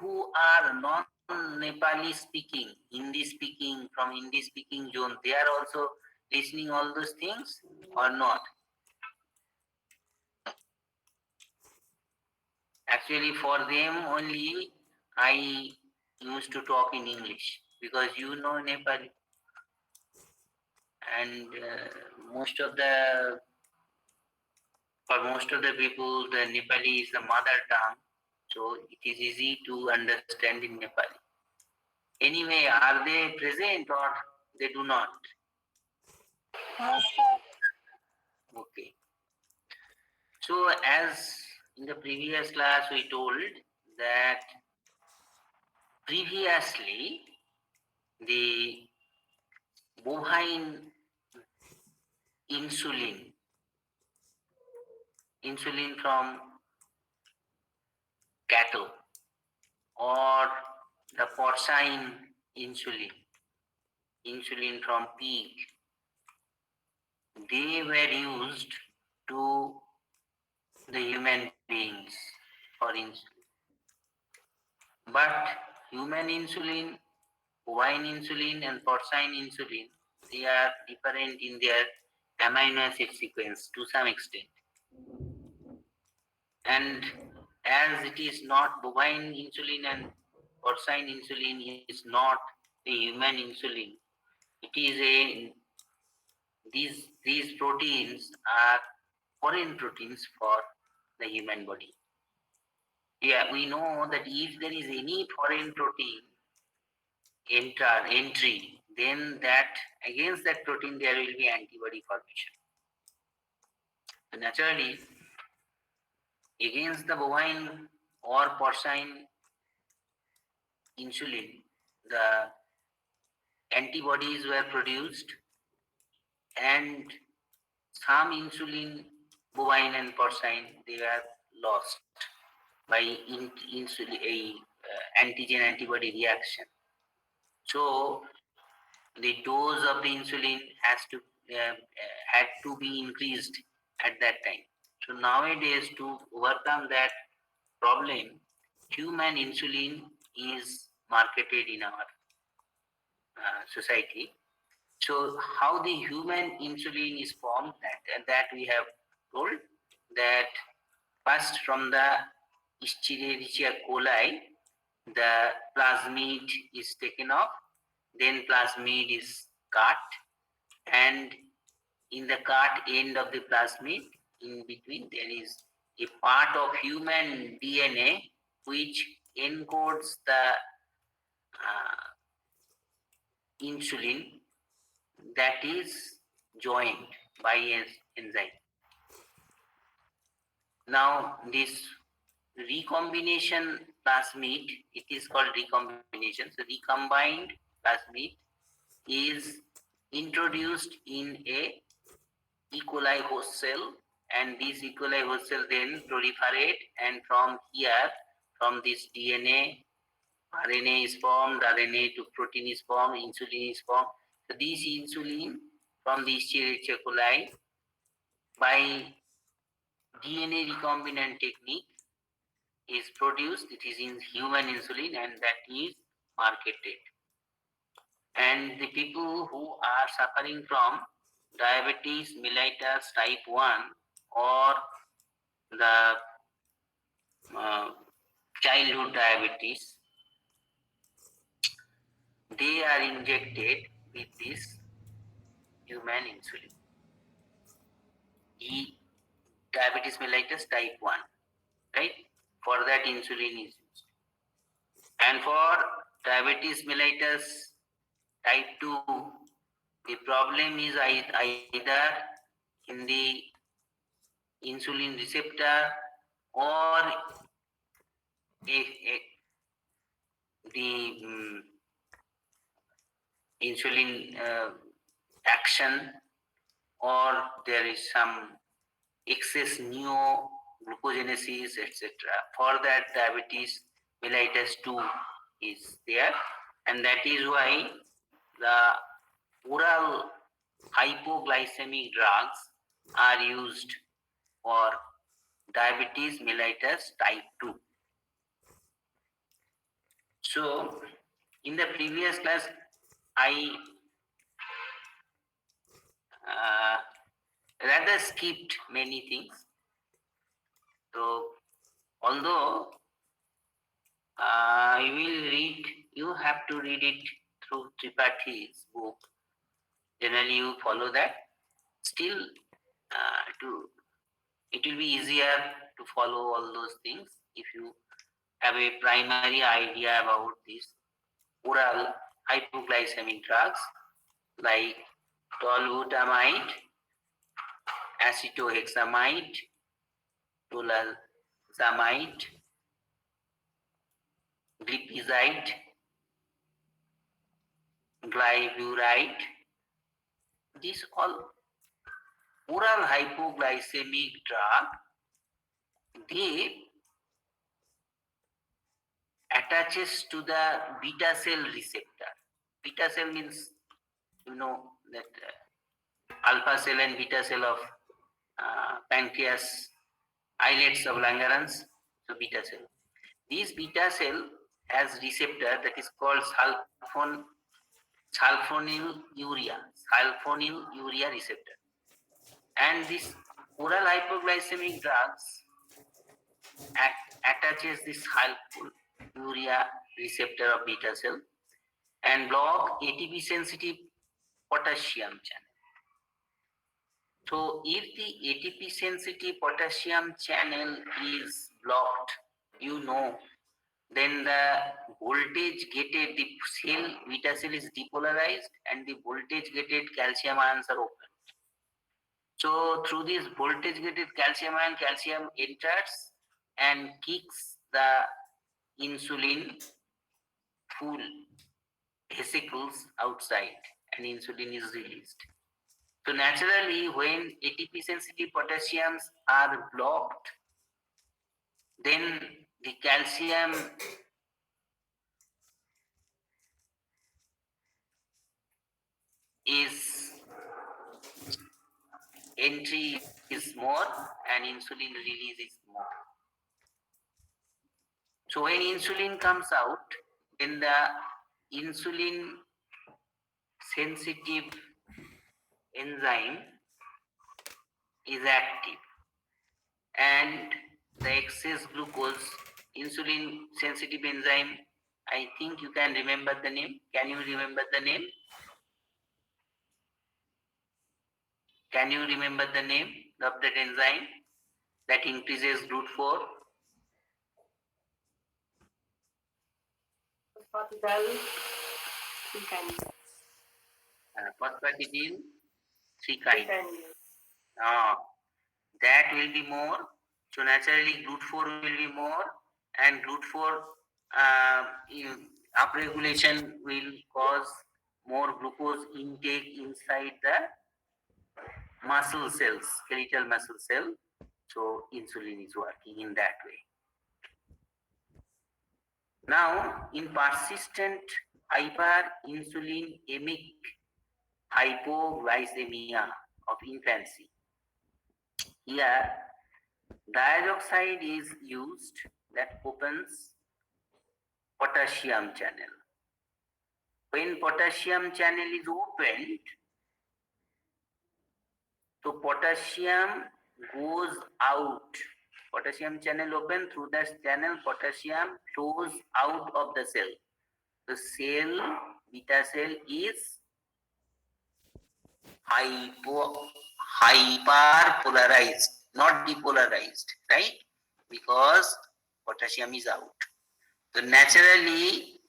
who are non-Nepali speaking, Hindi speaking, from Hindi speaking zone, they are also listening all those things or not? Actually, for them only I used to talk in English because you know Nepali, and for most of the people, the Nepali is the mother tongue, so it is easy to understand in Nepali. Anyway, are they present or they do not? No, sir. Okay. So as in the previous class we told that previously the bovine insulin, insulin from cattle or the porcine insulin, insulin from pig, they were used to the human beings for insulin. But human insulin, bovine insulin and porcine insulin, they are different in their amino acid sequence to some extent. And as it is not bovine insulin and porcine insulin is not a human insulin, it is a these proteins are foreign proteins for the human body. Yeah, we know that if there is any foreign protein entry, then that against that protein there will be antibody formation. So naturally, against the bovine or porcine insulin, the antibodies were produced, and some insulin, bovine and porcine, they were lost by insulin, antigen antibody reaction. So the dose of the insulin had to be increased at that time. So nowadays, to overcome that problem, human insulin is marketed in our society. So how the human insulin is formed, that we have told that first from the Escherichia coli, the plasmid is taken off, then plasmid is cut, and in the cut end of the plasmid, in between there is a part of human DNA which encodes the insulin that is joined by an enzyme. Now this recombination plasmid, it is called recombination. So recombined plasmid is introduced in a E. coli host cell, and this E. coli host cell then proliferate, and from here, from this DNA, RNA is formed, RNA to protein is formed, insulin is formed. So this insulin from the Escherichia coli by DNA recombinant technique is produced. It is in human insulin, and that is marketed. And the people who are suffering from diabetes mellitus type 1 or the childhood diabetes, they are injected with this human insulin. Diabetes mellitus type 1, right? For that insulin is used. And for diabetes mellitus type 2, the problem is either in the insulin receptor or the insulin action, or there is some excess neoglucogenesis, etc. For that, diabetes mellitus 2 is there, and that is why the oral hypoglycemic drugs are used for diabetes mellitus type 2. So, in the previous class, I rather skipped many things. So, although you have to read it through Tripathi's book. Generally, you follow that. Still, it will be easier to follow all those things if you have a primary idea about these oral hypoglycemic drugs like tolbutamide, acetohexamide, tolazamide, glipizide, glyburide. These all oral hypoglycemic drug, they attaches to the beta cell receptor. Beta cell means, you know, that alpha cell and beta cell of pancreas, islets of Langerhans, so beta cell. This beta cell has receptor that is called sulfonylurea receptor. And this oral hypoglycemic drugs attaches this sulfonylurea receptor of beta cell and block ATP sensitive potassium channel. So if the ATP sensitive potassium channel is blocked, then the voltage gated, the cell, beta cell is depolarized and the voltage gated calcium ions are open. So through this voltage gated calcium ion, calcium enters and kicks the insulin full vesicles outside and insulin is released. So naturally, when ATP sensitive potassiums are blocked, then the calcium is entry is more and insulin release is more. So when insulin comes out, then the insulin sensitive enzyme is active and the excess glucose, insulin sensitive enzyme, I think you can remember the name. Can you remember the name? Can you remember the name of that enzyme that increases GLUT4? Phosphatidyl 3 that will be more. So naturally GLUT4 will be more and GLUT4 upregulation will cause more glucose intake inside the muscle cells, skeletal muscle cell. So insulin is working in that way. Now, in persistent hyperinsulinemic hypoglycemia of infancy, here dioxide is used that opens potassium channel. When potassium channel is opened, so potassium goes out. Potassium channel open, through that channel potassium flows out of the cell. The cell, beta cell is hyperpolarized, not depolarized, right? Because potassium is out. So naturally,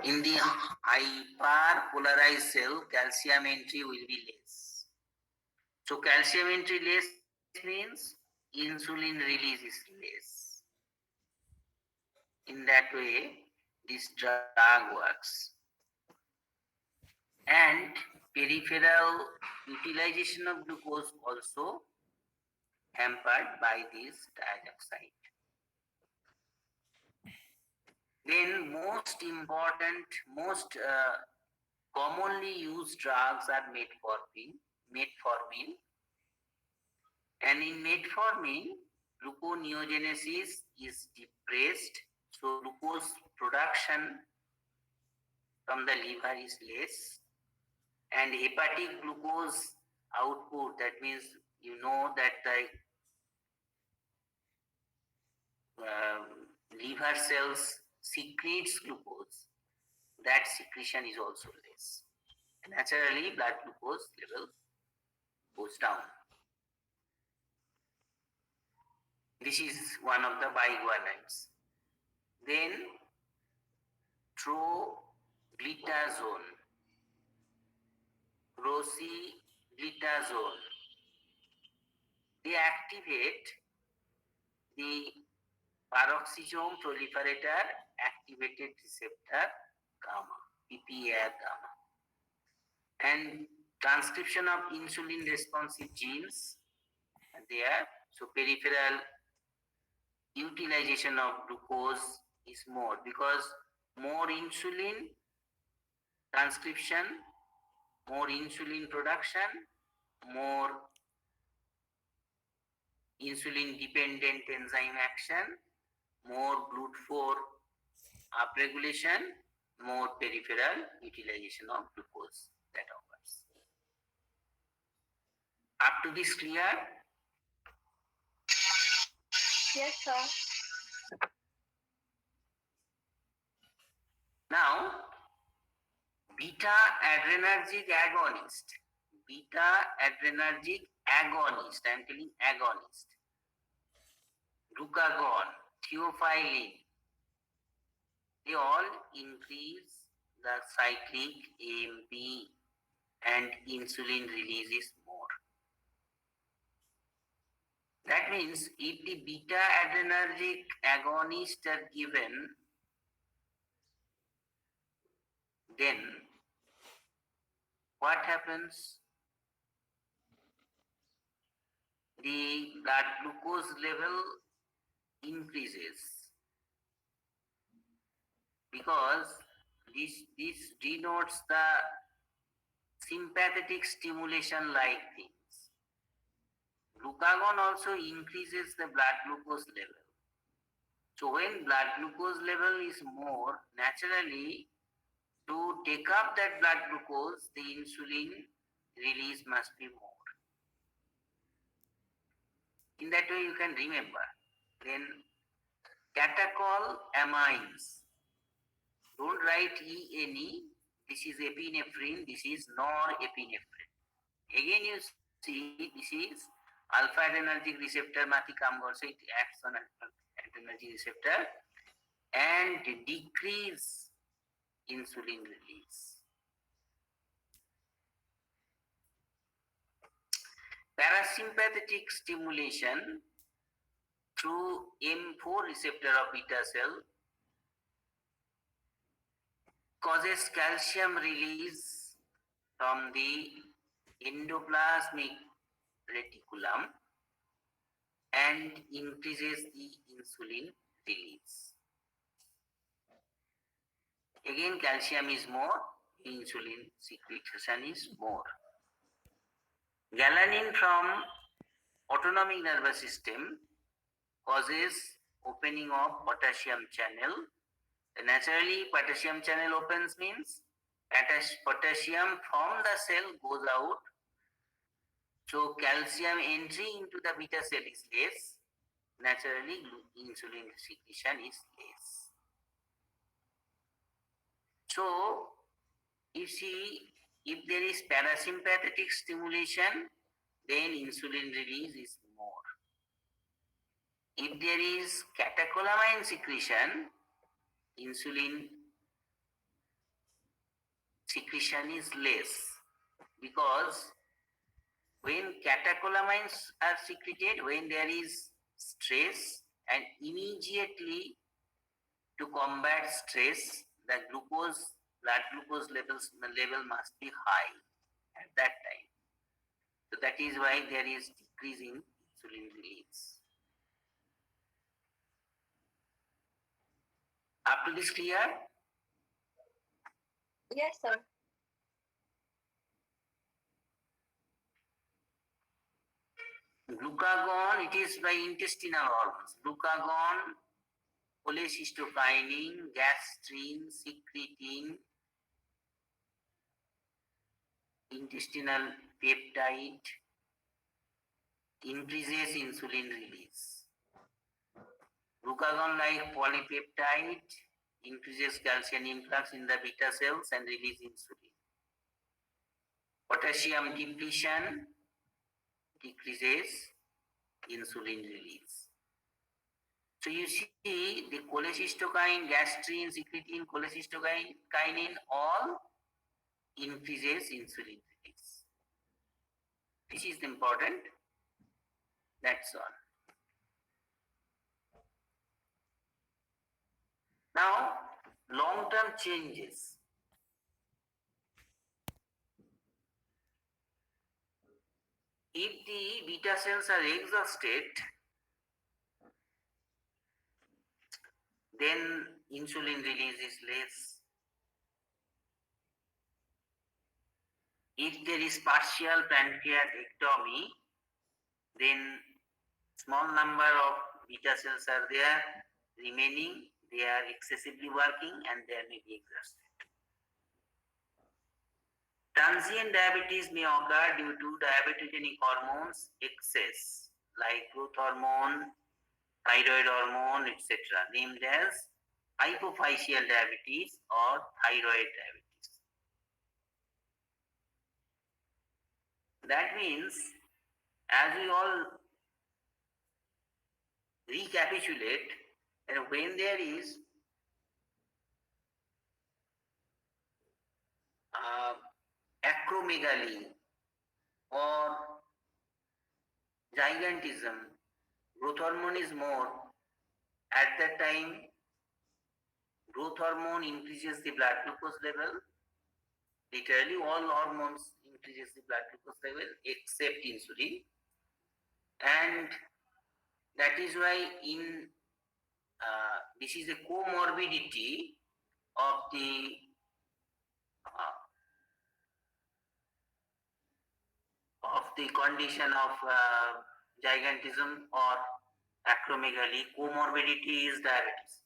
in the hyperpolarized cell, calcium entry will be less. So calcium entry less means insulin release is less. In that way, this drug works. And peripheral utilization of glucose also hampered by this dioxide. Then most important, most commonly used drugs are metformin. And in metformin, gluconeogenesis is depressed, so glucose production production from the liver is less, and hepatic glucose output, that means you know that the liver cells secretes glucose, that secretion is also less. Naturally, blood glucose level goes down. This is one of the biguanides. Then troglitazone, rosiglitazone, they activate the peroxisome proliferator activated receptor gamma, PPAR gamma, and transcription of insulin responsive genes are there. So peripheral utilization of glucose is more because more insulin transcription, more insulin production, more insulin dependent enzyme action, more GLUT4 upregulation, more peripheral utilization of glucose that occurs. Up to this clear? Yes, sir. Now, beta adrenergic agonist. Beta adrenergic agonist, I am telling agonist. Glucagon, theophylline, they all increase the cyclic AMP and insulin release is more. That means if the beta adrenergic agonists are given, then what happens? The blood glucose level increases because this denotes the sympathetic stimulation like things. Glucagon also increases the blood glucose level. So when blood glucose level is more, naturally to take up that blood glucose, the insulin release must be more. In that way you can remember. Then catechol amines. Don't write ENE. This is epinephrine. This is norepinephrine. Again you see this is alpha adrenergic receptor mati काम गर्छ, it acts on adrenergic receptor and decrease insulin release. Parasympathetic stimulation through M4 receptor of beta cell causes calcium release from the endoplasmic reticulum and increases the insulin release. Again, calcium is more, insulin secretion is more. Galanin from autonomic nervous system causes opening of potassium channel. Naturally, potassium channel opens means potassium from the cell goes out. So calcium entry into the beta cell is less. Naturally, insulin secretion is less. So, you see, if there is parasympathetic stimulation, then insulin release is more. If there is catecholamine secretion, insulin secretion is less, because when catecholamines are secreted, when there is stress, and immediately to combat stress, the blood glucose level must be high at that time. So that is why there is decreasing insulin release. Up to this clear? Yes, sir. Glucagon, it is by intestinal organs. Glucagon cholecystokinin, gastrin, secretin, intestinal peptide increases insulin release. Glucagon-like polypeptide increases calcium influx in the beta cells and release insulin. Potassium depletion decreases insulin release. So you see the cholecystokinin, gastrin, secretin, cholecystokinin all increases insulin release. This is important. That's all. Now, long-term changes. If the beta cells are exhausted, then insulin release is less. If there is partial pancreatectomy, then small number of beta cells are there remaining, they are excessively working and they may be exhausted. Transient diabetes may occur due to diabetogenic hormones excess, like growth hormone, thyroid hormone, etc., named as hypophyseal diabetes or thyroid diabetes. That means, as we all recapitulate, when there is acromegaly or gigantism, growth hormone is more. At that time, growth hormone increases the blood glucose level. Literally, all hormones increases the blood glucose level except insulin, and that is why in this is a comorbidity of the condition of gigantism or acromegaly. Comorbidity is diabetes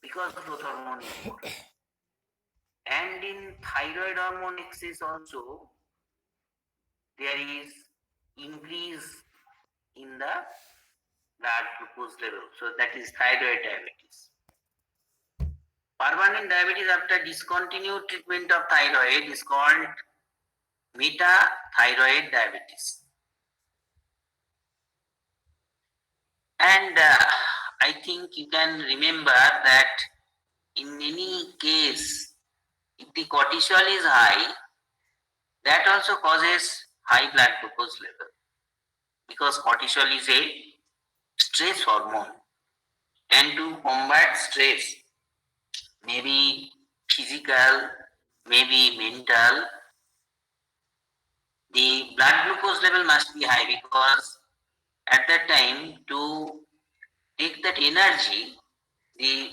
because growth hormone is more. And in thyroid hormone excess also, there is increase in the blood glucose level. So that is thyroid diabetes. Permanent diabetes after discontinued treatment of thyroid is called metathyroid diabetes. And I think you can remember that in any case, if the cortisol is high, that also causes high blood glucose level, because cortisol is a stress hormone, and to combat stress, maybe physical, maybe mental, the blood glucose level must be high, because at that time to take that energy, the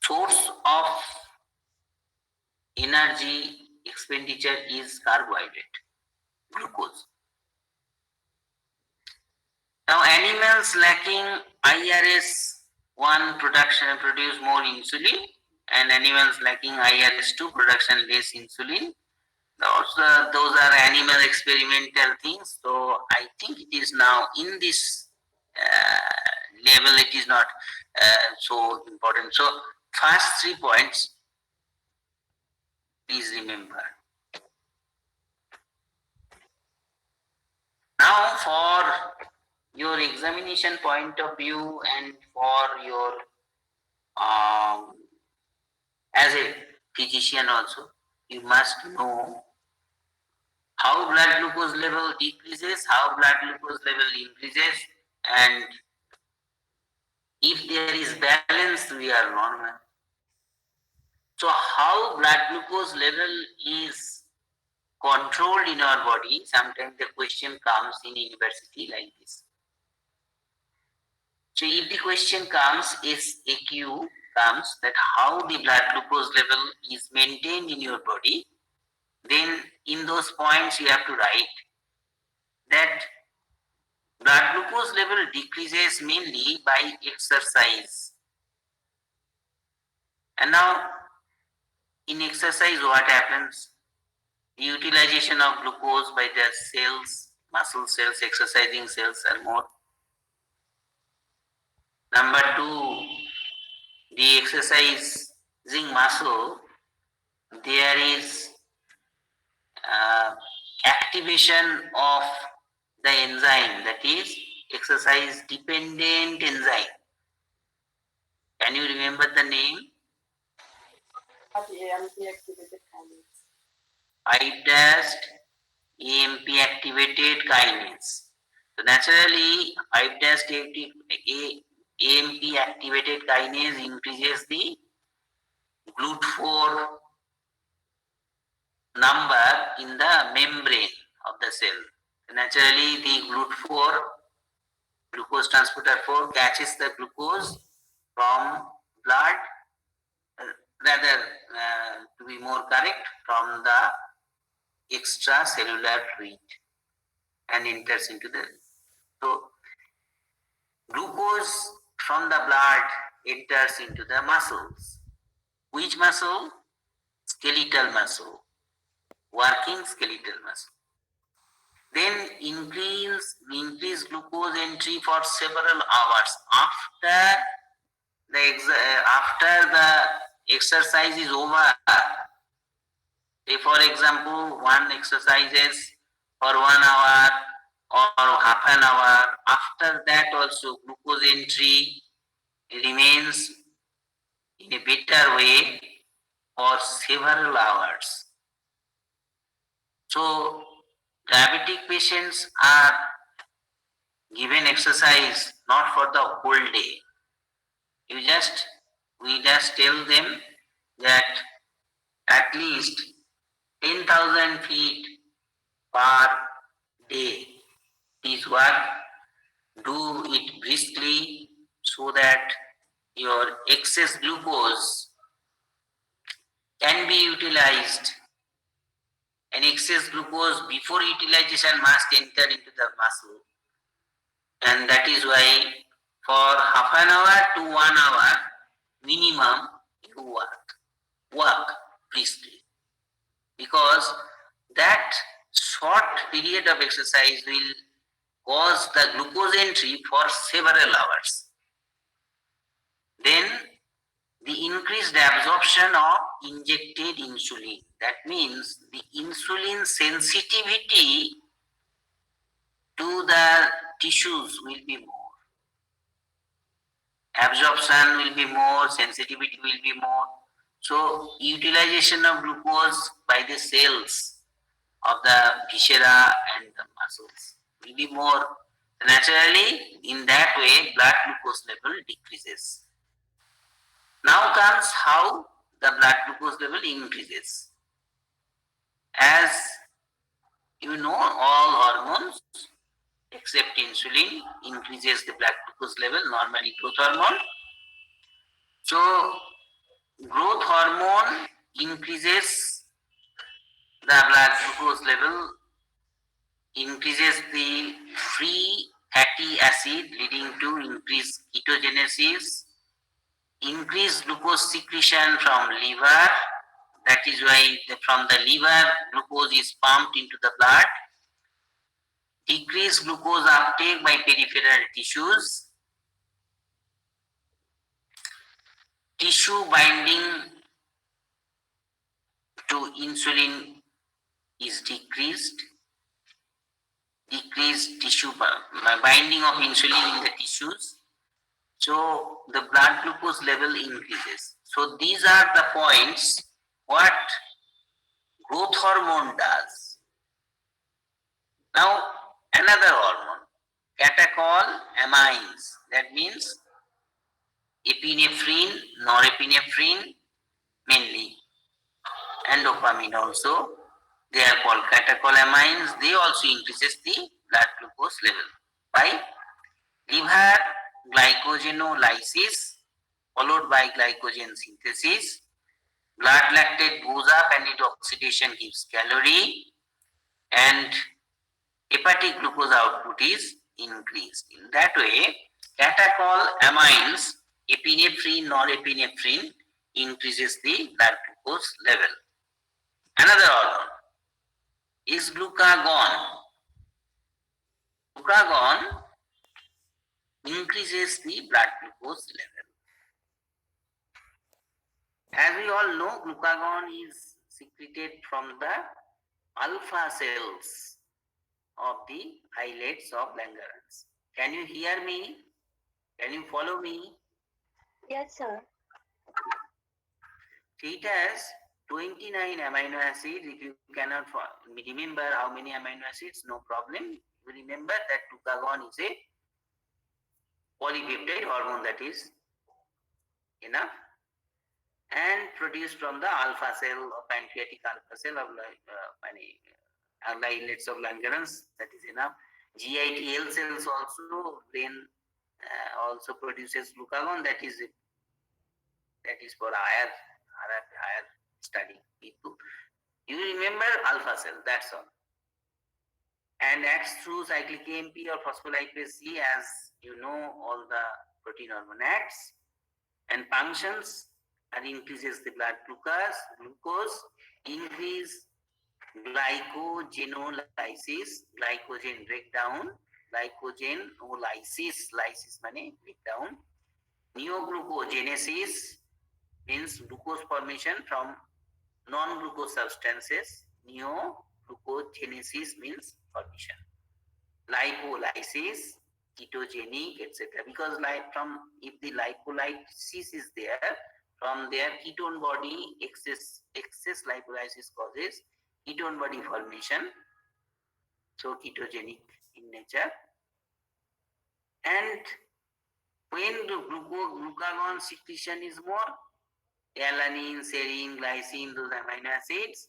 source of energy expenditure is carbohydrate, glucose. Now, animals lacking IRS1 production produce more insulin, and animals lacking IRS2 production less insulin. Those are animal experimental things. So I think it is now in this level, it is not so important. So first 3 points, please remember. Now for your examination point of view and for your as a physician also, you must know how blood glucose level decreases, how blood glucose level increases, and if there is balance, we are normal. So how blood glucose level is controlled in our body, sometimes the question comes in university like this. So if the question comes, SAQ comes, that how the blood glucose level is maintained in your body, then in those points you have to write that Blood glucose level decreases mainly by exercise. And now, in exercise, what happens? The utilization of glucose by the cells, muscle cells, exercising cells are more. Number two, the exercising muscle, there is activation of the enzyme, that is exercise dependent enzyme. Can you remember the name? AMP activated kinase. 5' AMP activated kinase. So naturally, 5' AMP activated kinase increases the GLUT4 number in the membrane of the cell. Naturally, the GLUT4, glucose transporter 4, catches the glucose from blood, to be more correct, from the extracellular fluid and enters into the. So, glucose from the blood enters into the muscles. Which muscle? Skeletal muscle, working skeletal muscle. Then increase glucose entry for several hours after the exercise is over. Say for example, one exercises for 1 hour or half an hour. After that also glucose entry remains in a better way for several hours. So diabetic patients are given exercise not for the whole day. We just tell them that at least 10,000 feet per day is what. Do it briskly so that your excess glucose can be utilized. And excess glucose before utilization must enter into the muscle. And that is why for half an hour to 1 hour minimum you work briskly, because that short period of exercise will cause the glucose entry for several hours. Then the increased absorption of injected insulin, that means the insulin sensitivity to the tissues will be more. Absorption will be more, sensitivity will be more. So utilization of glucose by the cells of the viscera and the muscles will be more. Naturally, in that way, blood glucose level decreases. Now comes how the blood glucose level increases. As you know, all hormones except insulin increases the blood glucose level, normally growth hormone. So growth hormone increases the blood glucose level, increases the free fatty acid leading to increased ketogenesis, increased glucose secretion from liver. That is why from the liver glucose is pumped into the blood. Decreased glucose uptake by peripheral tissues. Tissue binding to insulin is decreased. Decreased tissue binding of insulin in the tissues. So the blood glucose level increases. So these are the points what growth hormone does. Now another hormone, catecholamines, that means epinephrine, norepinephrine mainly, and dopamine also. They are called catecholamines. They also increases the blood glucose level by liver glycogenolysis followed by glycogen synthesis. Blood lactate goes up and its oxidation gives calorie, and hepatic glucose output is increased. In that way, catechol amines, epinephrine, norepinephrine, increases the blood glucose level. Another hormone is glucagon. Glucagon increases the blood glucose level. As we all know, glucagon is secreted from the alpha cells of the islets of Langerhans. Can you hear me? Can you follow me? Yes, sir. It has 29 amino acids. If you cannot remember how many amino acids, no problem. You remember that glucagon is a polypeptide hormone, that is enough, and produced from the alpha cell of pancreatic alpha cell of islets of Langerhans, that is enough. GITL cells also, brain also produces glucagon, that is for higher study people. You remember alpha cell, that's all. And acts through cyclic AMP or phospholipase C, as you know, all the protein hormone acts and functions and increases the blood glucose, increase glycogenolysis, glycogen breakdown, glycogenolysis, lysis means breakdown, neoglucogenesis means glucose formation from non-glucose substances, neoglucogenesis means formation, lipolysis, ketogenic, etc. Because if the lipolysis is there, from their ketone body, excess lipolysis causes ketone body formation, so ketogenic in nature. And when the glucagon secretion is more, alanine, serine, glycine, those amino acids,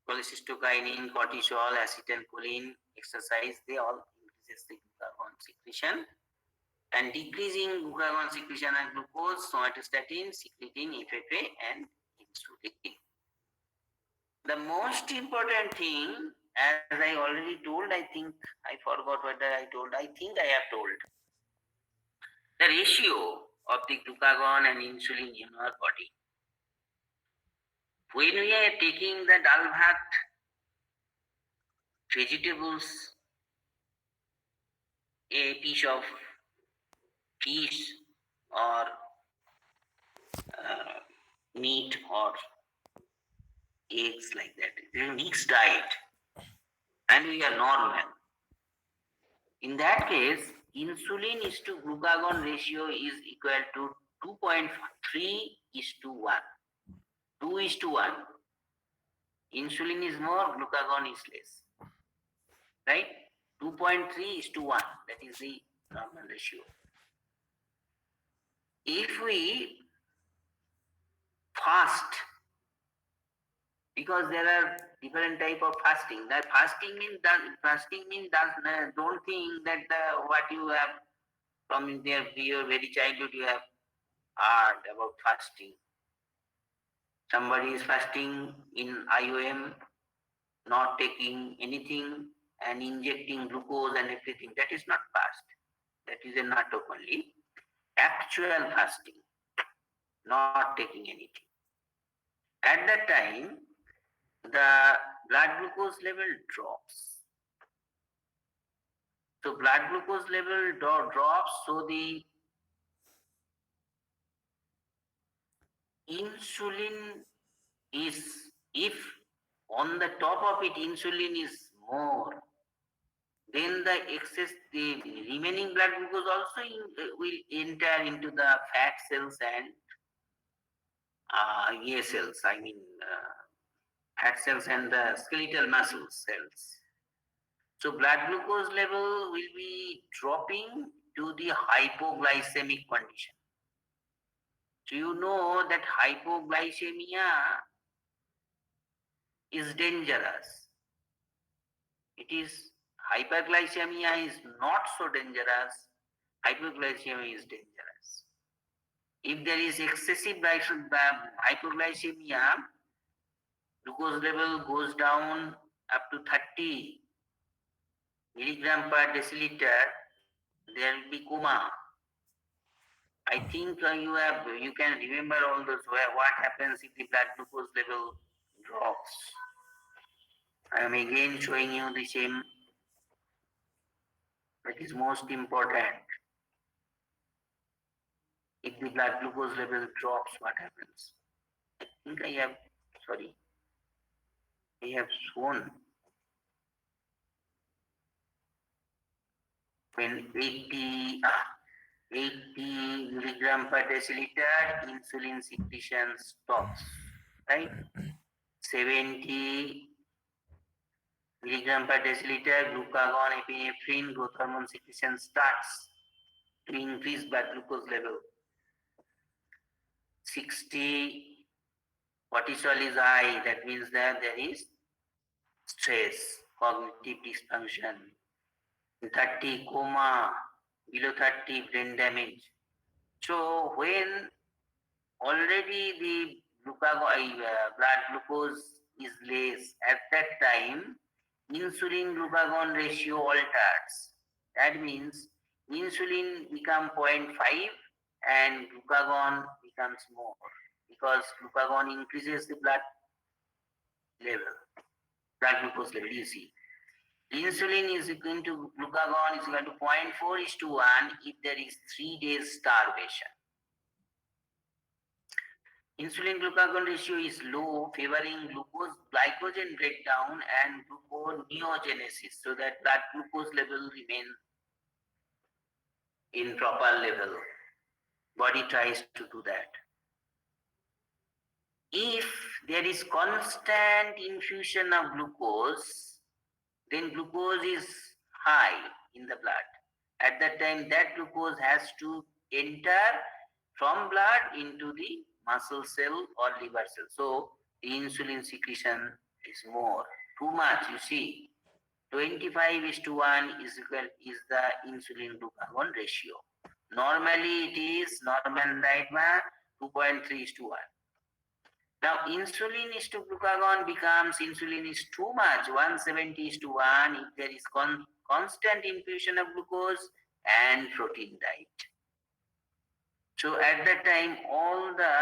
cholecystokinin, cortisol, acetylcholine, exercise, they all increases the glucagon secretion. And decreasing glucagon secretion and glucose, somatostatin, secretin, FFA, and insulin. The most important thing, as I already told, I think I forgot whether I told, I think I have told. The ratio of the glucagon and insulin in our body. When we are taking the dal bhat, vegetables, a piece of fish or meat or eggs like that, it is a mixed diet and we are normal. In that case, insulin is to glucagon ratio is equal to 2.3:1. 2:1. Insulin is more, glucagon is less. Right? 2.3:1. That is the normal ratio. If we fast, because there are different type of fasting. That fasting means don't think that what you have from your very childhood you have heard about fasting. Somebody is fasting in IOM, not taking anything and injecting glucose and everything. That is not fast. That is a natok only. Actual fasting, not taking anything. At that time, the blood glucose level drops. So blood glucose level drops, so the insulin is, if on the top of it insulin is more, then the remaining blood glucose also will enter into the fat cells and cells, fat cells and the skeletal muscle cells. So blood glucose level will be dropping to the hypoglycemic condition. So you know that hypoglycemia is dangerous. Hyperglycemia is not so dangerous. Hypoglycemia is dangerous. If there is excessive hypoglycemia, glucose level goes down up to 30 milligram per deciliter, there will be coma. I think you can remember all those what happens if the blood glucose level drops. I am again showing you the same. That is most important. If the blood glucose level drops, what happens? I think I have shown when 80 milligram per deciliter insulin secretion stops, right? 70 milligram per deciliter glucagon, epinephrine, growth hormone secretion starts to increase blood glucose level. 60 cortisol is high, that means that there is stress, cognitive dysfunction. 30 coma, below 30 brain damage. So when already the blood glucose is less, at that time insulin glucagon ratio alters. That means insulin become 0.5 and glucagon becomes more, because glucagon increases the blood glucose level, you see. Insulin is equal to glucagon is equal to 0.4:1 if there is 3 days starvation. Insulin glucagon ratio is low, favoring glycogen breakdown and gluconeogenesis, so that blood glucose level remains in proper level. Body tries to do that. If there is constant infusion of glucose, then glucose is high in the blood. At that time, that glucose has to enter from blood into the muscle cell or liver cell. So the insulin secretion is more. Too much, you see. 25:1 is the insulin glucagon ratio. Normally it is normal diet 2.3:1. Now insulin is to glucagon becomes insulin is too much, 170:1 if there is constant infusion of glucose and protein diet. So at that time all the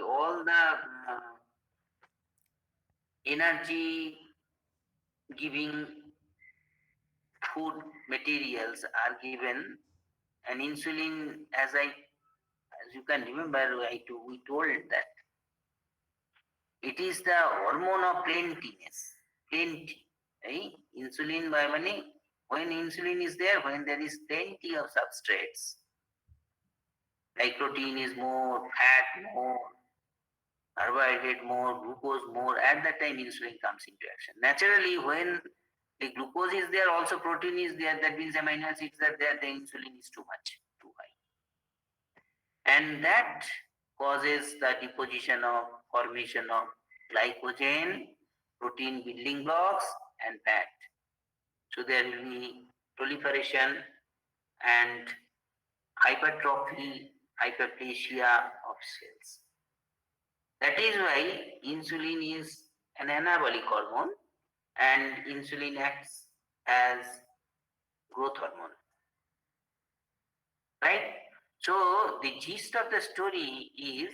all the energy giving food materials are given, and insulin, as you can remember, we told that it is the hormone of plenty, right? Insulin by money, when insulin is there, when there is plenty of substrates, like protein is more, fat more, carbohydrate more, glucose more, at that time insulin comes into action. Naturally, when the glucose is there, also protein is there, that means amino acids are there, the insulin is too much, too high. And that causes the deposition of formation of glycogen, protein building blocks, and fat. So there will be proliferation and hypertrophy, hyperplasia of cells. That is why insulin is an anabolic hormone and insulin acts as growth hormone. Right? So the gist of the story is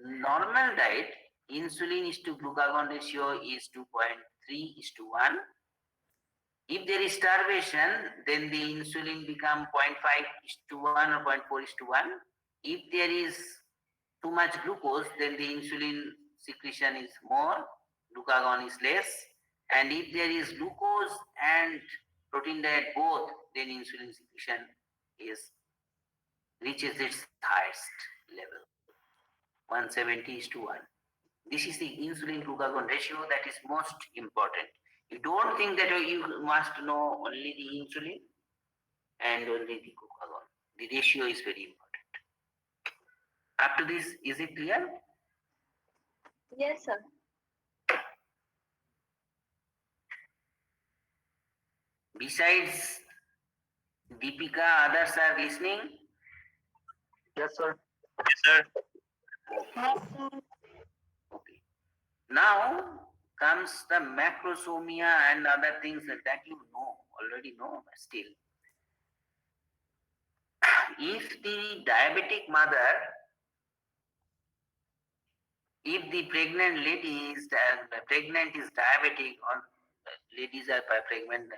normal diet, insulin is to glucagon ratio is 2.3:1. If there is starvation, then the insulin become 0.5:1 or 0.4:1. If there is too much glucose, then the insulin secretion is more, glucagon is less. And if there is glucose and protein diet both, then insulin secretion reaches its highest level, 170:1. This is the insulin glucagon ratio that is most important. You don't think that you must know only the insulin and only the glucagon. The ratio is very important. Up to this, is it clear? Yes, sir. Besides Deepika, others are listening? Yes, sir. Yes, sir. Okay. Now comes the macrosomia and other things that you know already know, but still. If the diabetic mother, if the pregnant lady is pregnant is diabetic, or ladies are pregnant,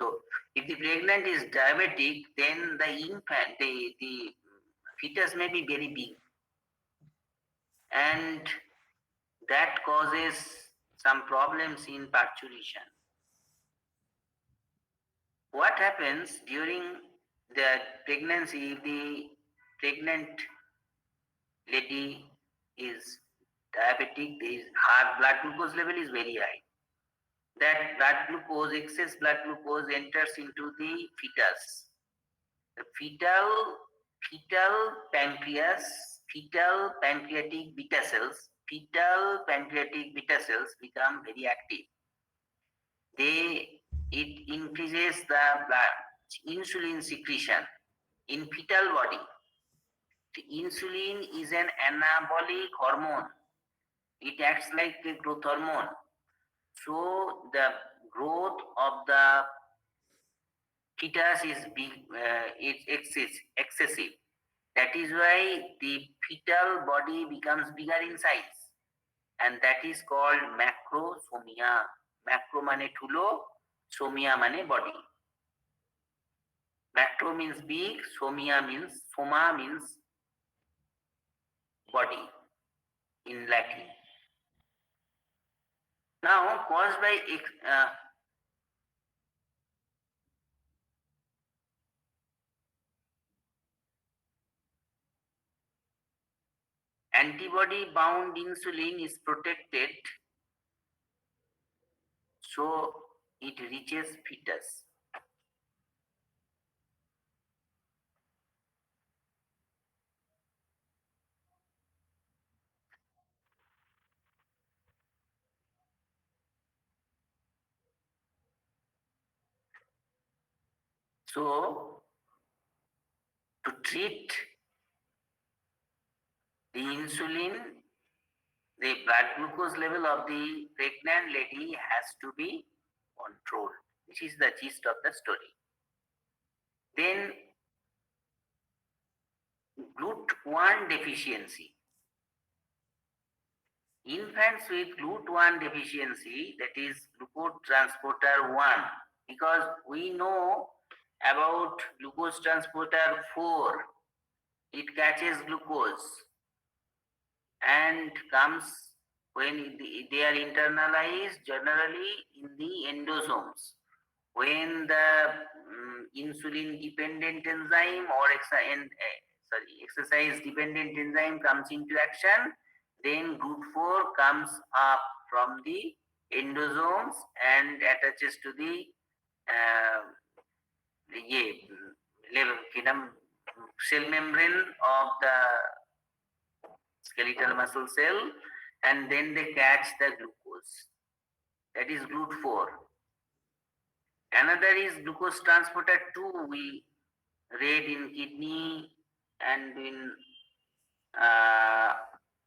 so if the pregnant is diabetic, then the infant, the fetus may be very big, and that causes some problems in parturition. What happens during the pregnancy if the pregnant lady is diabetic, her blood glucose level is very high. That blood glucose, excess blood glucose enters into the fetus. The fetal pancreas, fetal pancreatic beta cells, become very active. It increases the blood insulin secretion in fetal body. The insulin is an anabolic hormone. It acts like a growth hormone. So the growth of the fetus is big, it's excessive. That is why the fetal body becomes bigger in size, and that is called macrosomia. Macro mane thulo, somia mane body. Macro means big, soma means body in Latin. Now, caused by antibody bound insulin is protected, so it reaches fetus. So, to treat the insulin, the blood glucose level of the pregnant lady has to be controlled. This is the gist of the story. Then, GLUT1 deficiency. Infants with GLUT1 deficiency, that is glucose transporter 1, because we know about glucose transporter 4, it catches glucose and comes when they are internalized generally in the endosomes. When the insulin dependent enzyme or exercise dependent enzyme comes into action, then GLUT4 comes up from the endosomes and attaches to the cell membrane of the skeletal muscle cell, and then they catch the glucose. That is GLUT4. Another is glucose transporter 2, we read in kidney and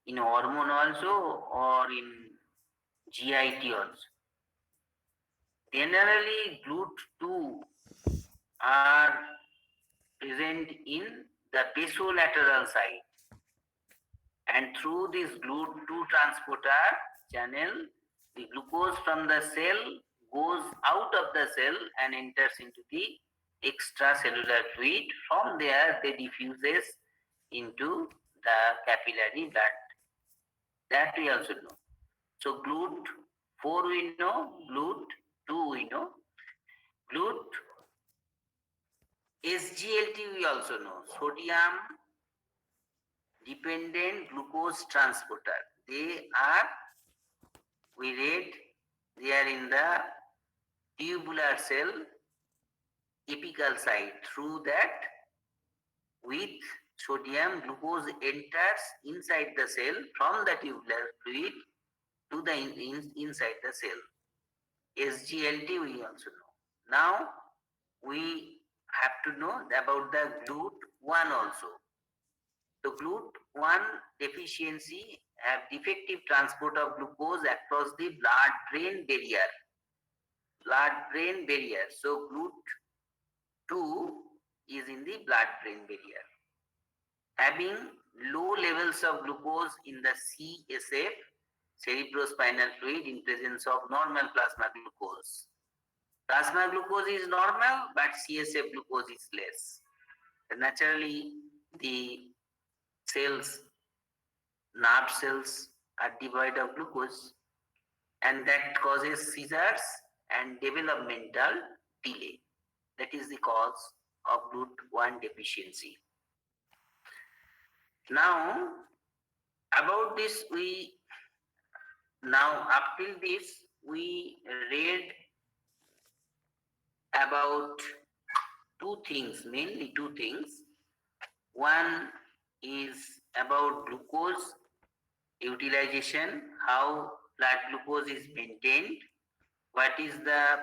in hormone also, or in GIT also. Generally, GLUT2 are present in the basolateral side, and through this GLUT2 transporter channel, the glucose from the cell goes out of the cell and enters into the extracellular fluid. From there, they diffuses into the capillary blood. That we also know. So GLUT4 we know, GLUT2 we know, GLUT SGLT we also know, sodium dependent glucose transporter. They are, we read, they are in the tubular cell apical side. Through that, with sodium, glucose enters inside the cell from the tubular fluid to the inside the cell. SGLT we also know. Now we have to know about the GLUT1 also. The GLUT1 deficiency have defective transport of glucose across the blood-brain barrier. blood-brain barrier. So GLUT2 is in the blood-brain barrier. Having low levels of glucose in the CSF, cerebrospinal fluid, in presence of normal plasma glucose. Plasma glucose is normal, but CSF glucose is less. Naturally, the cells, nerve cells, are devoid of glucose, and that causes seizures and developmental delay. That is the cause of GLUT1 deficiency. Now, about this, up till this, we read about two things, mainly two things. One is about glucose utilization, how blood glucose is maintained, what is the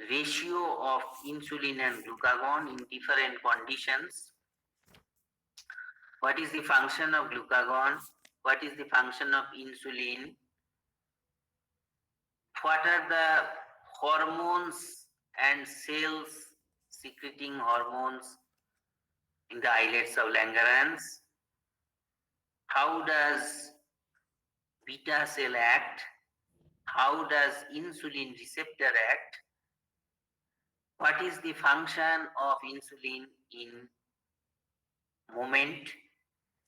ratio of insulin and glucagon in different conditions, what is the function of glucagon, what is the function of insulin, what are the hormones and cells secreting hormones in the islets of Langerhans, how does beta cell act, how does insulin receptor act, what is the function of insulin in moment,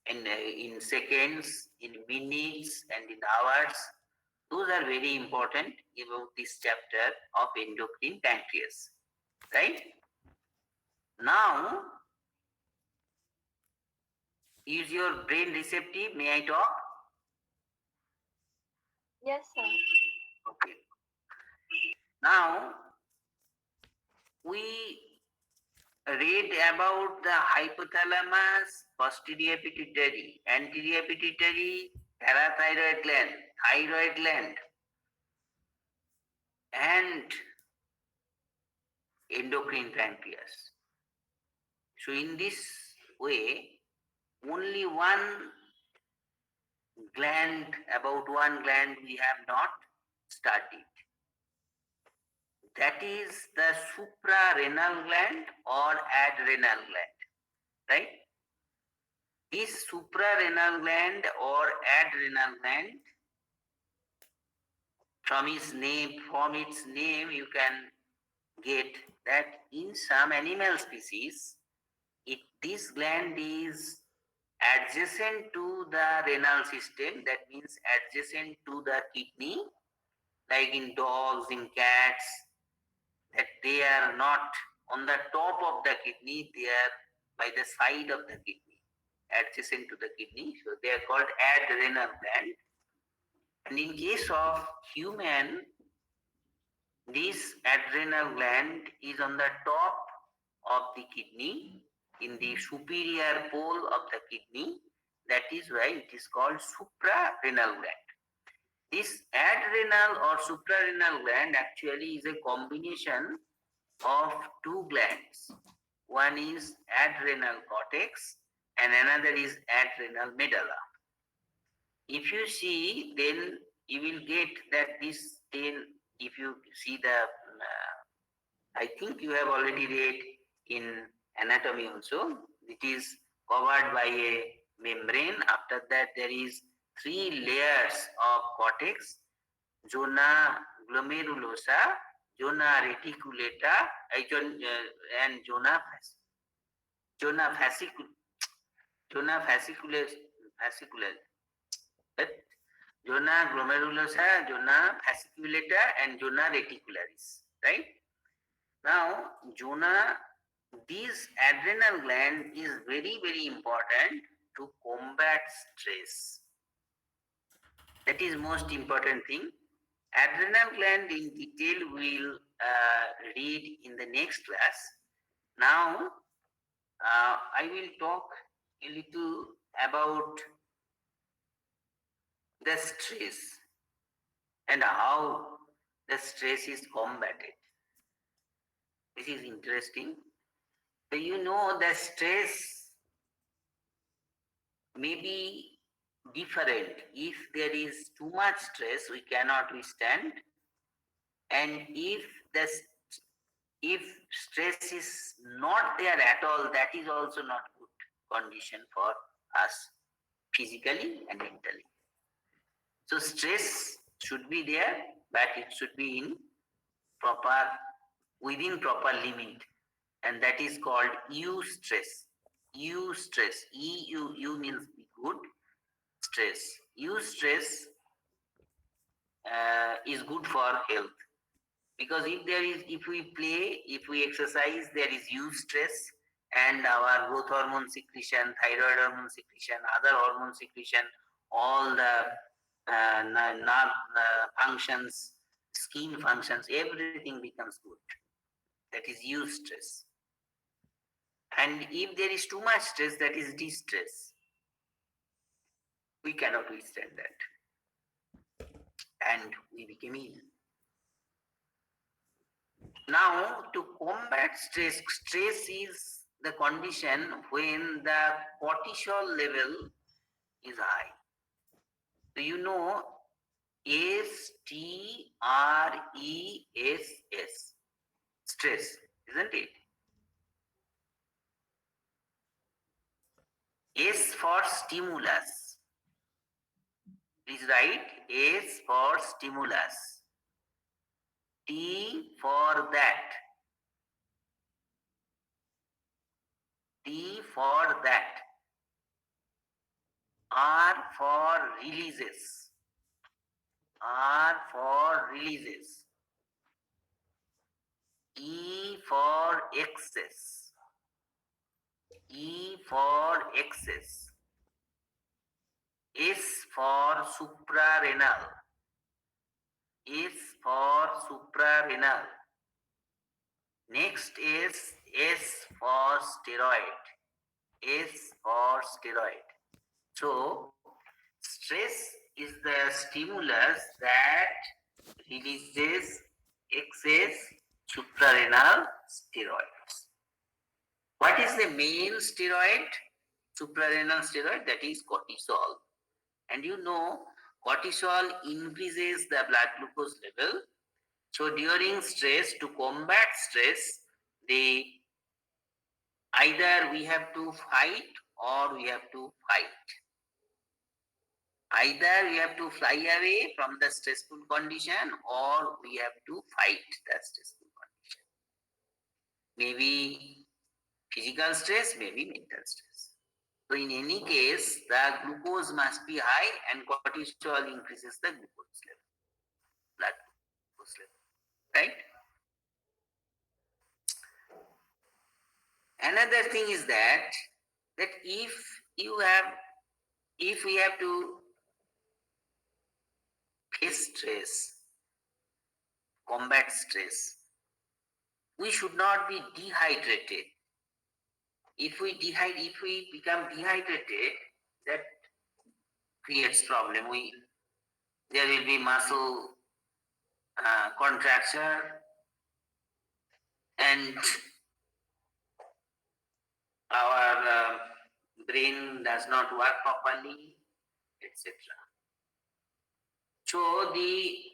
in seconds, in minutes, and in hours. Those are very important about this chapter of endocrine pancreas, right? Now, is your brain receptive? May I talk? Yes, sir. Okay. Now, we read about the hypothalamus, posterior pituitary, anterior pituitary, parathyroid gland, thyroid gland, and endocrine pancreas. So in this way, only about one gland we have not studied. That is the suprarenal gland or adrenal gland, right? This suprarenal gland or adrenal gland, from its name, you can get that in some animal species, this gland is adjacent to the renal system. That means adjacent to the kidney, like in dogs, in cats, that they are not on the top of the kidney, they are by the side of the kidney, adjacent to the kidney. So they are called adrenal gland. And in case of human, this adrenal gland is on the top of the kidney, in the superior pole of the kidney. That is why it is called suprarenal gland. This adrenal or suprarenal gland actually is a combination of two glands. One is adrenal cortex and another is adrenal medulla. If you see, then you will get that this, then if you see the, I think you have already read in anatomy also, it is covered by a membrane. After that, there is 3 layers of cortex: zona glomerulosa, zona reticulata, and zona fasciculata. Zona glomerulosa, zona fasciculata, and zona reticularis, right? Now, this adrenal gland is very, very important to combat stress. That is most important thing. Adrenal gland in detail we'll read in the next class. Now, I will talk a little about the stress and how the stress is combated. This is interesting. So you know the stress may be different. If there is too much stress, we cannot withstand, and if stress is not there at all, that is also not good condition for us physically and mentally. So stress should be there, but it should be in proper within proper limit, and that is called eustress. Eustress. EU means be good. Stress. Eustress is good for health, because if we play, if we exercise, there is eustress, and our growth hormone secretion, thyroid hormone secretion, other hormone secretion, all the nerve functions, skin functions, everything becomes good. That is eustress. And if there is too much stress, that is distress. We cannot withstand that, and we become ill. Now, to combat stress, stress is the condition when the cortisol level is high. So you know STRESS, stress, isn't it? S for stimulus. Please write S for stimulus. T for that. T for that. R for releases. R for releases. E for excess. E for excess. S for suprarenal. S for suprarenal. Next is S for steroid. S for steroid. So, stress is the stimulus that releases excess suprarenal steroids. What is the main steroid? Suprarenal steroid, that is cortisol. And you know, cortisol increases the blood glucose level. So during stress, to combat stress, either we have to fight or we have to fight. Either we have to fly away from the stressful condition or we have to fight the stressful condition. Maybe physical stress, maybe mental stress. So in any case, the glucose must be high and cortisol increases the glucose level, blood glucose level, right? Another thing is that if we have to face stress, combat stress, we should not be dehydrated. If we become dehydrated, that creates problem. There will be muscle contraction, and our brain does not work properly, etc. So in the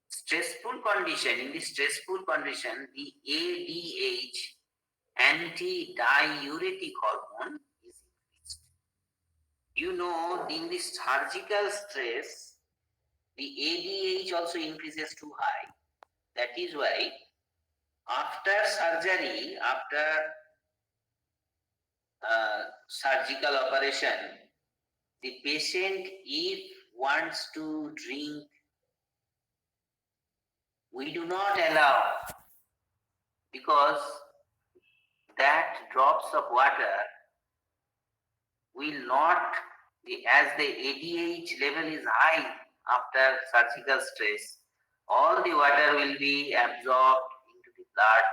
stressful condition, the ADH, anti-diuretic hormone, is increased. You know, in this surgical stress, the ADH also increases too high. That is why after surgery, after surgical operation, the patient, if wants to drink, we do not allow, because that drops of water will not, as the ADH level is high after surgical stress, all the water will be absorbed into the blood,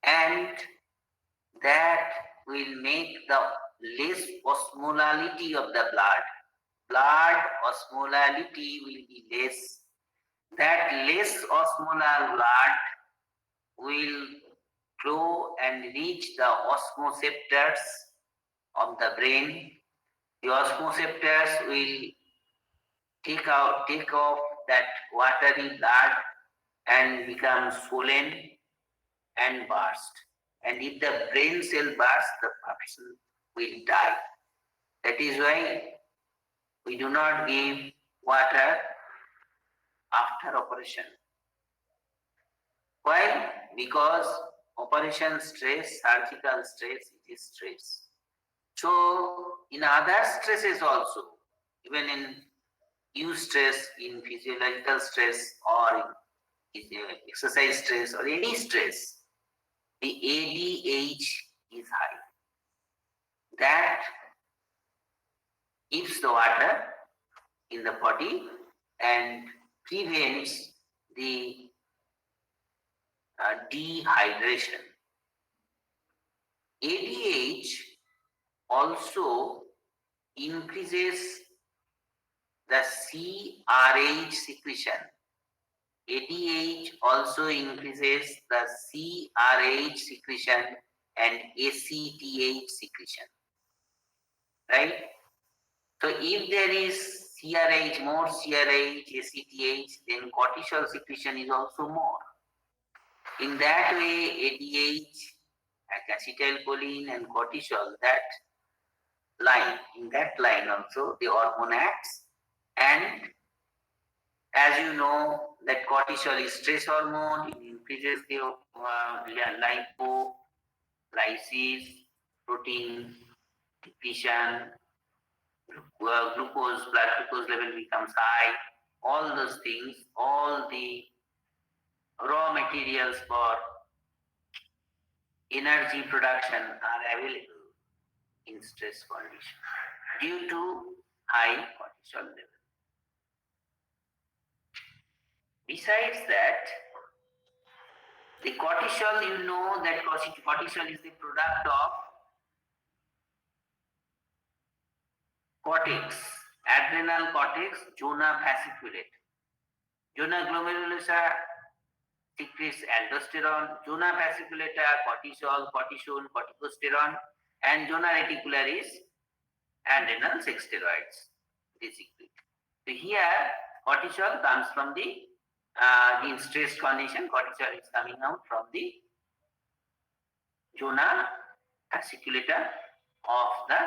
and that will make the less osmolality of the blood. Blood osmolality will be less. That less osmolar blood will flow and reach the osmoceptors of the brain, The osmoceptors will take off that watery blood and become swollen and burst. And if the brain cell bursts, the person will die. That is why we do not give water after operation. Why? Because operation stress, surgical stress, it is stress. So in other stresses also, even in eustress, in physiological stress or in exercise stress or any stress, the ADH is high. That keeps the water in the body and prevents the dehydration. ADH also increases the CRH secretion. ADH also increases the CRH secretion and ACTH secretion. Right? So if there is CRH, more CRH, ACTH, then cortisol secretion is also more. In that way, ADH, acetylcholine and cortisol, in that line also the hormone acts. And as you know that cortisol is stress hormone, it increases the lipolysis, protein depletion, blood glucose level becomes high. All those things, all the raw materials for energy production are available in stress condition due to high cortisol level. Besides that, the cortisol, you know that cortisol is the product of cortex, adrenal cortex, zona fasciculata. Zona glomerulosa secretes aldosterone, zona fasciculata, cortisol, cortisone, corticosterone, and zona reticularis, adrenal sex steroids. They secrete. So here, cortisol comes from the in stress condition. Cortisol is coming out from the zona fasciculata of the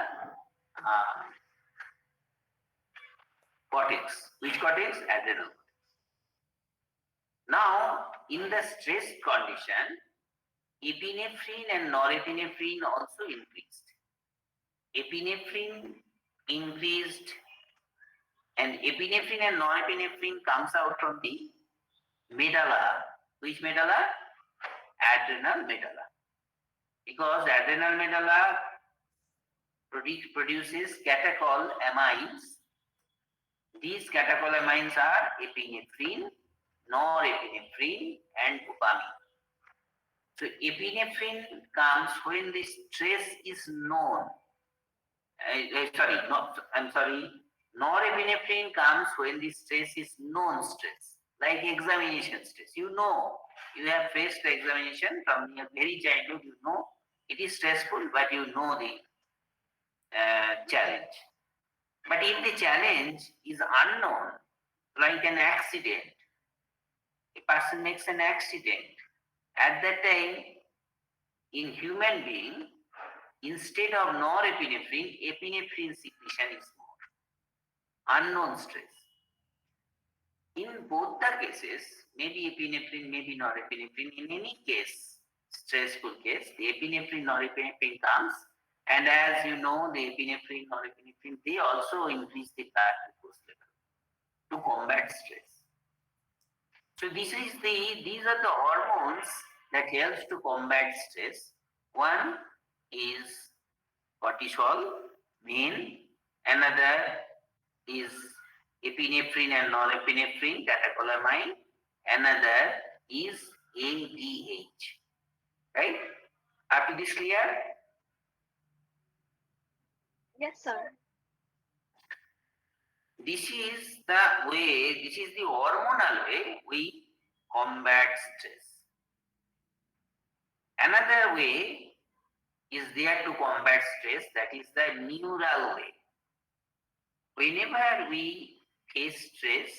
cortex. Which cortex? Adrenal. Now, in the stress condition, epinephrine and norepinephrine also increased. Epinephrine increased, and epinephrine and norepinephrine comes out from the medulla. Which medulla? Adrenal medulla. Because adrenal medulla produces catecholamines. These catecholamines are epinephrine, norepinephrine, and dopamine. So epinephrine comes when the stress is known. Norepinephrine comes when the stress is known stress, like examination stress. You know, you have faced the examination from your very childhood. You know it is stressful, but you know the challenge. But if the challenge is unknown, like an accident, a person makes an accident, at that time, in human being, instead of norepinephrine, epinephrine secretion is more. Unknown stress. In both the cases, maybe epinephrine, maybe norepinephrine, in any case, stressful case, the epinephrine, norepinephrine comes, and as you know, the epinephrine, norepinephrine, they also increase the blood glucose level to combat stress. So these are the hormones that helps to combat stress. One is cortisol, main. Another is epinephrine and norepinephrine, catecholamine. Another is ADH. Right? Up to this clear? Yes, sir. This is the way, this is the hormonal way we combat stress. Another way is there to combat stress, that is the neural way. whenever we face stress,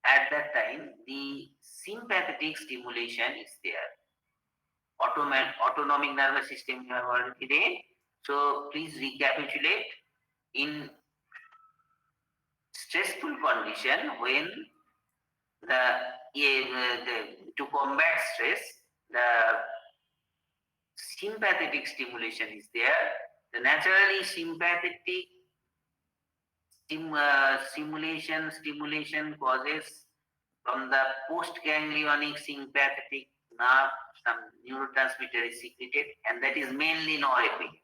at that time the sympathetic stimulation is there. Autonomic nervous system you have already read. So please recapitulate. In stressful condition, when to combat stress, the sympathetic stimulation is there. The naturally sympathetic stimulation causes from the postganglionic sympathetic nerve some neurotransmitter is secreted, and that is mainly norepinephrine.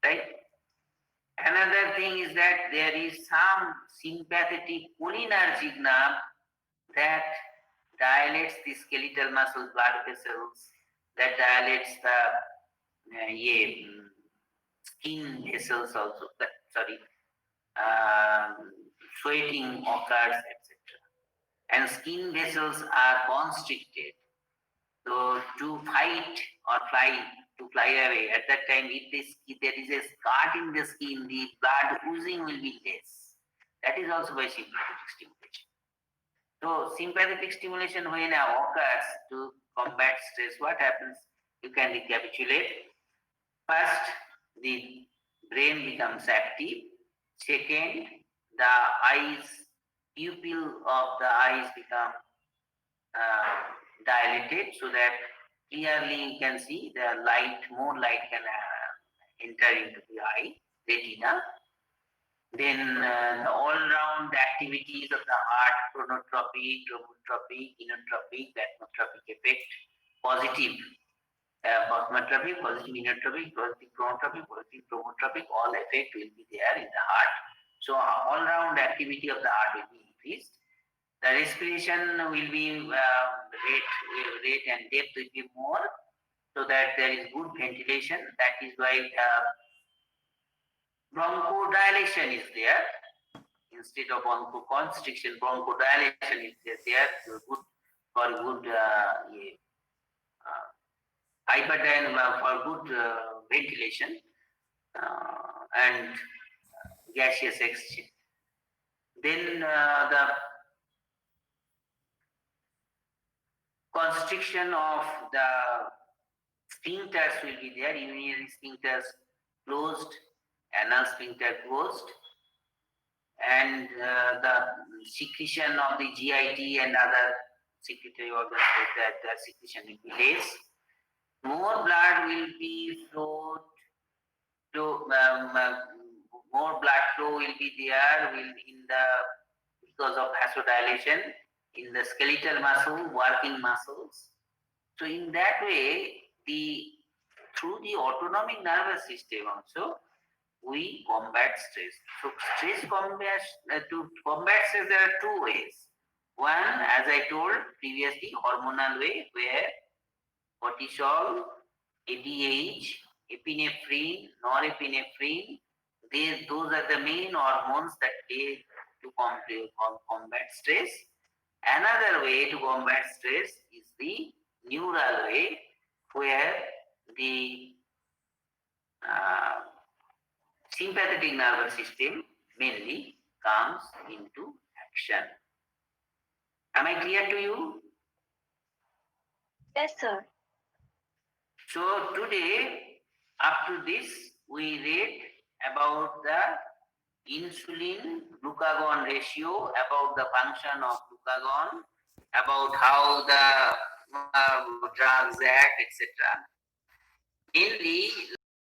Right? Another thing is that there is some sympathetic cholinergic nerve that dilates the skeletal muscle blood vessels, that dilates the skin vessels also. Sweating occurs, etc. And skin vessels are constricted. So to fight or fly away, at that time, if there is a scar in the skin, the blood oozing will be less. That is also by sympathetic stimulation. So sympathetic stimulation when occurs to combat stress, what happens? You can recapitulate. First, the brain becomes active. Second, the eyes, pupil of the eyes become dilated so that clearly you can see the light, more light can enter into the eye, retina. Then the all-round activities of the heart, chronotropic, dromotropic, inotropic, atmotropic effect, positive osmotropic, positive inotropic, positive chronotropic, positive chromotropic, all effect will be there in the heart. So all-round activity of the heart will be increased. The respiration will be rate and depth will be more, so that there is good ventilation. That is why bronchodilation is there instead of bronchoconstriction. Bronchodilation is there for good hyperdiaphragm for good ventilation and gaseous exchange. Then the constriction of the sphincters will be there. Urinary sphincters closed, anal sphincter closed, and the secretion of the GIT and other secretory organs, that the secretion will be less. More blood will be flowed. More blood flow will be there. Because of vasodilation in the skeletal muscle, working muscles. So in that way, through the autonomic nervous system also, we combat stress. So to combat stress, there are two ways. One, as I told previously, hormonal way, where cortisol, ADH, epinephrine, norepinephrine, those are the main hormones that play to combat stress. Another way to combat stress is the neural way, where the sympathetic nervous system mainly comes into action. Am I clear to you? Yes, sir. So today, up to this, we read about the insulin glucagon ratio, about the function of glucagon, about how the drugs act, etc. Mainly